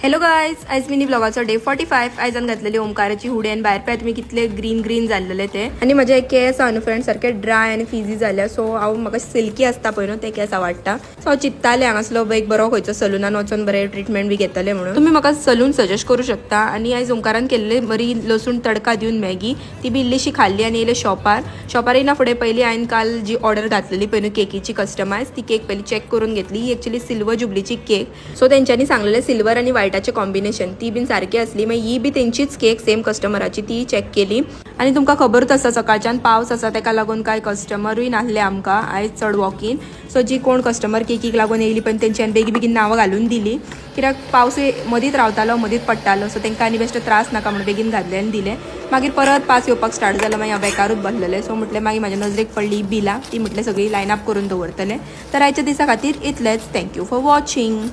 Hello guys, आयज mini ब्लॉगाचो day 45. आयजान घातलेली ओमकाराची हुडी आणि भायर पळय तुम्ही कितले ग्रीन ग्रीन जाल्लेले ते. आणि माझे केस आहा न्हू फ्रेंड सारखे ड्राय आणि फिजी जाल्या. सो हांव म्हाका सिल्की आसता पळय न्हू ते केस आवडटा. सो हांव चित्तालें हांगासलो एक बरो खंयचो सलूनान वचून बरे ट्रिटमेंट बी घेतले म्हणून. तुम्ही म्हाका सलून सजेस्ट करू शकता. आणि आयज ओमकारान केल्ले बरी लसूण तडका दिवन मॅगी ती बी इल्लीशी खाल्ली आणि येयले शॉपार येना फुडें पयलीं हांवें काल जी ऑर्डर घातलेली पळय न्हू केकीची कस्टमायज ती केक पयलीं चॅक करून घेतली. ही एक्चुअली सिल्वर जुबलीची केक. सो तेंच्यांनी सांगलेले सिल्वर आणि व्हायटाचे कॉम्बिनेशन ती बीन सारखी असली. मागीर ही बी तेंचीच केक सेम कस्टमराची ती चॅक केली. आणि तुमकां खबरूच आसा सकाळच्यान पावस आसा तेका लागून कांय कस्टमरूय नासले आमकां आयज चड वॉक इन. सो जी कोण कस्टमर केकीक लागून येयली पण तेंच्यांनी बेगीन नांवां घालून दिली. कित्याक पावसूय मदींच रावतालो मदींच पडटालो. सो तेंकां आनी बेश्टे त्रास नाका म्हणून बेगीन घातले आनी दिले. मागीर परत पावस येवपाक स्टार्ट जालो. मागीर हांव बेकारूच बसलेलें. सो म्हटलें मागीर म्हाज्या नजरेक पडली बिलां ती म्हटलें सगळी लायन अप करून दवरतलें. तर आयच्या दिसा खातीर इतलेंच. Thank you for watching.